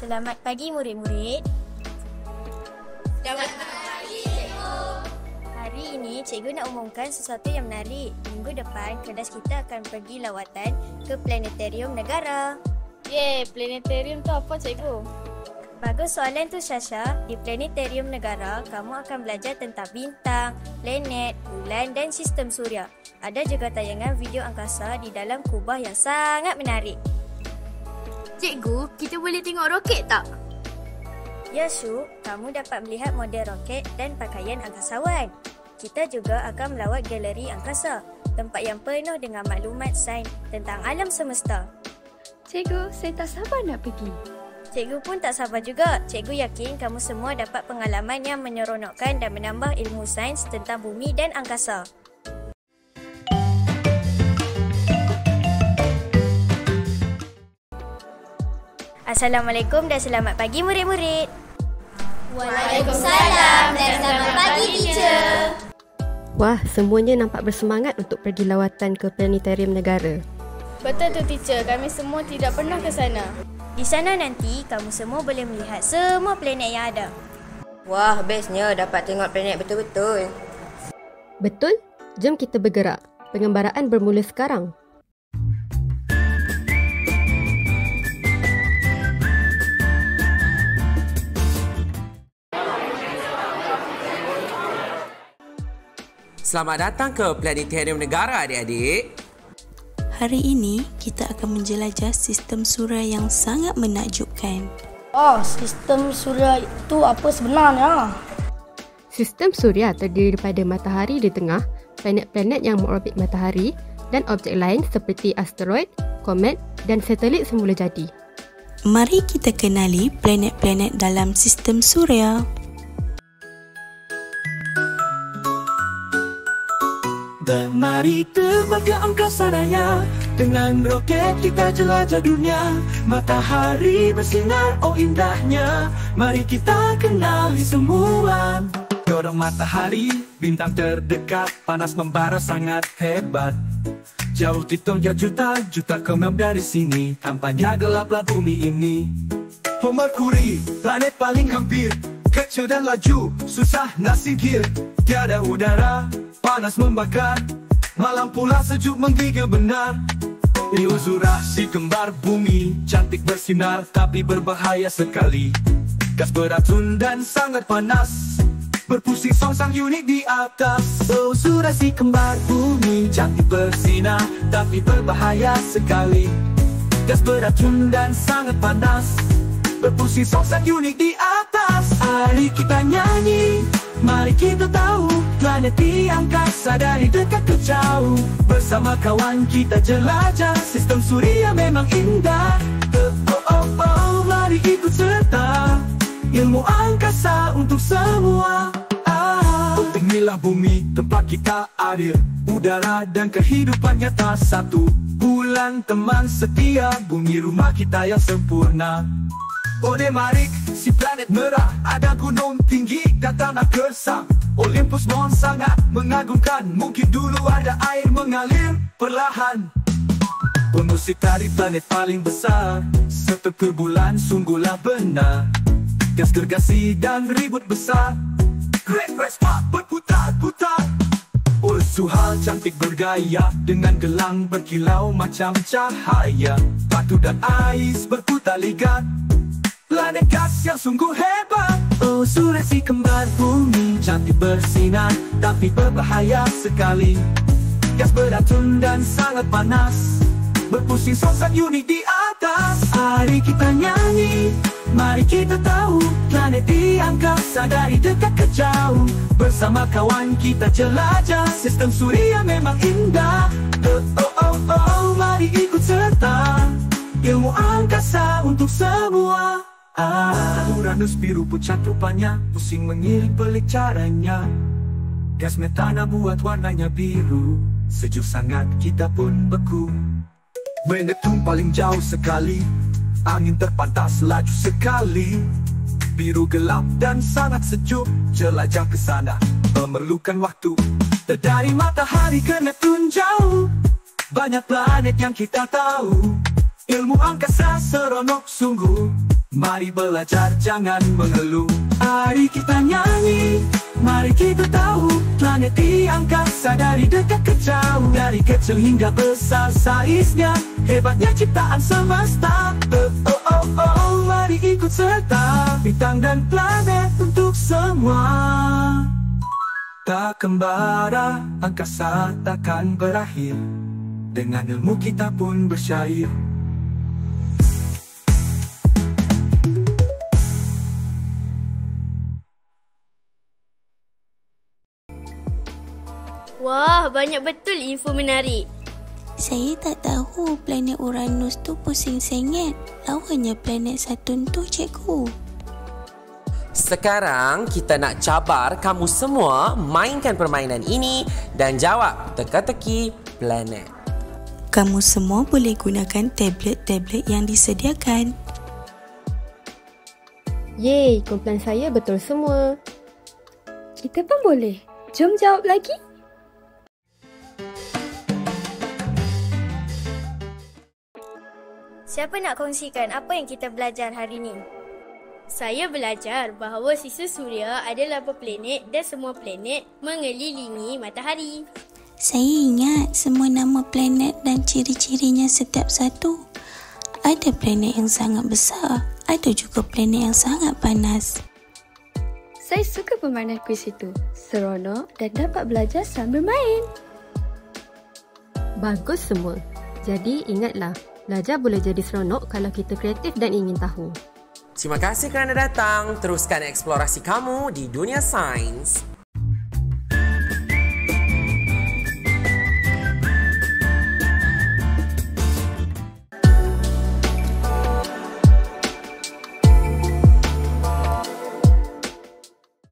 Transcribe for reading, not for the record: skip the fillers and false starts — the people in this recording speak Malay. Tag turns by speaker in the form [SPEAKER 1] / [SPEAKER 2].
[SPEAKER 1] Selamat pagi murid-murid.
[SPEAKER 2] Selamat pagi, Cikgu.
[SPEAKER 1] Hari ini Cikgu nak umumkan sesuatu yang menarik. Minggu depan kelas kita akan pergi lawatan ke Planetarium Negara.
[SPEAKER 2] Yeay, Planetarium tu apa, Cikgu?
[SPEAKER 1] Bagus soalan tu, Syasha. Di Planetarium Negara, kamu akan belajar tentang bintang, planet, bulan dan sistem suria. Ada juga tayangan video angkasa di dalam kubah yang sangat menarik.
[SPEAKER 2] Cikgu, kita boleh tengok roket tak?
[SPEAKER 1] Ya, Syuk, kamu dapat melihat model roket dan pakaian angkasawan. Kita juga akan melawat galeri angkasa, tempat yang penuh dengan maklumat sains tentang alam semesta.
[SPEAKER 2] Cikgu, saya tak sabar nak pergi.
[SPEAKER 1] Cikgu pun tak sabar juga. Cikgu yakin kamu semua dapat pengalaman yang menyeronokkan dan menambah ilmu sains tentang bumi dan angkasa. Assalamualaikum dan selamat pagi murid-murid.
[SPEAKER 3] Waalaikumsalam dan selamat pagi, teacher.
[SPEAKER 4] Wah, semuanya nampak bersemangat untuk pergi lawatan ke Planetarium Negara.
[SPEAKER 2] Betul tu, teacher. Kami semua tidak pernah ke sana.
[SPEAKER 1] Di sana nanti, kamu semua boleh melihat semua planet yang ada.
[SPEAKER 5] Wah, bestnya dapat tengok planet betul-betul.
[SPEAKER 4] Betul? Jom kita bergerak. Pengembaraan bermula sekarang.
[SPEAKER 6] Selamat datang ke Planetarium Negara, adik-adik.
[SPEAKER 7] Hari ini, kita akan menjelajah sistem suria yang sangat menakjubkan.
[SPEAKER 8] Sistem suria itu apa sebenarnya?
[SPEAKER 4] Sistem suria terdiri daripada matahari di tengah, planet-planet yang mengorbit matahari dan objek lain seperti asteroid, komet dan satelit semula jadi.
[SPEAKER 7] Mari kita kenali planet-planet dalam sistem suria.
[SPEAKER 9] Dan mari terbang ke angkasa raya. Dengan roket kita jelajah dunia. Matahari bersinar, oh indahnya. Mari kita kenali semua. Dorong matahari, bintang terdekat. Panas membara sangat hebat. Jauh ditonjol juta-juta km dari sini. Tampaknya gelaplah bumi ini. Oh Merkuri, planet paling hampir. Kecil dan laju, susah nak singkir. Tiada udara, panas membakar. Malam pula sejuk menggigil benar. Iuzura si kembar bumi, cantik bersinar tapi berbahaya sekali. Gas beracun dan sangat panas, berpusing songsang unik di atas. Iuzura si kembar bumi, cantik bersinar tapi berbahaya sekali. Gas beracun dan sangat panas, berpusing songsang unik di atas. Mari kita nyanyi, mari kita tahu planet di angkasa dari dekat ke jauh. Bersama kawan kita jelajah, sistem suria memang indah. Mari ikut serta, ilmu angkasa untuk semua. Inilah bumi, tempat kita adil. Udara dan kehidupan nyata satu. Bulan teman setia, bumi rumah kita yang sempurna. Marik, si planet merah, ada gunung tinggi dan tanah gersang. Olympus Mons sangat mengagumkan. Mungkin dulu ada air mengalir perlahan. Pengusik dari planet paling besar, setepi bulan sungguhlah benar. Gas gergasi dan ribut besar, Great Spark berputar-putar. Suhal cantik bergaya, dengan gelang berkilau macam cahaya. Batu dan ais berputar ligat, planet gas yang sungguh hebat. Suria si kembar bumi, cantik bersinar tapi berbahaya sekali. Gas beracun dan sangat panas, berpusing songsang unik di atas. Mari kita nyanyi, mari kita tahu planet di angkasa dari dekat ke jauh. Bersama kawan kita jelajah, sistem suria memang indah. Mari ikut serta, ilmu angkasa untuk semua. Uranus biru pucat rupanya, pusing mengiring pelik caranya. Gas metana buat warnanya biru, sejuk sangat kita pun beku. Neptun paling jauh sekali, angin terpantas laju sekali. Biru gelap dan sangat sejuk, jelajah ke sana memerlukan waktu. Dari matahari ke Neptun jauh, banyak planet yang kita tahu. Ilmu angkasa seronok sungguh, Mari belajar, jangan mengeluh. Mari kita nyanyi, mari kita tahu planet di angkasa dari dekat ke jauh. Dari kecil hingga besar saiznya, hebatnya ciptaan semesta. Mari ikut serta bintang dan planet untuk semua. Tak kembara, angkasa takkan berakhir. Dengan ilmu kita pun bersyair.
[SPEAKER 2] Wah, banyak betul info menarik.
[SPEAKER 7] Saya tak tahu planet Uranus tu pusing sengit. Lawannya planet Saturn tu, cikgu.
[SPEAKER 6] Sekarang kita nak cabar kamu semua mainkan permainan ini dan jawab teka-teki planet.
[SPEAKER 7] Kamu semua boleh gunakan tablet-tablet yang disediakan.
[SPEAKER 4] Yeay, kumpulan saya betul semua.
[SPEAKER 8] Kita pun boleh. Jom jawab lagi.
[SPEAKER 1] Siapa nak kongsikan apa yang kita belajar hari ini?
[SPEAKER 2] Saya belajar bahawa sistem suria adalah berplanet dan semua planet mengelilingi matahari.
[SPEAKER 7] Saya ingat semua nama planet dan ciri-cirinya setiap satu. Ada planet yang sangat besar, ada juga planet yang sangat panas.
[SPEAKER 8] Saya suka permainan kuis itu. Seronok dan dapat belajar sambil main.
[SPEAKER 4] Bagus semua. Jadi ingatlah, belajar boleh jadi seronok kalau kita kreatif dan ingin tahu.
[SPEAKER 6] Terima kasih kerana datang. Teruskan eksplorasi kamu di dunia sains.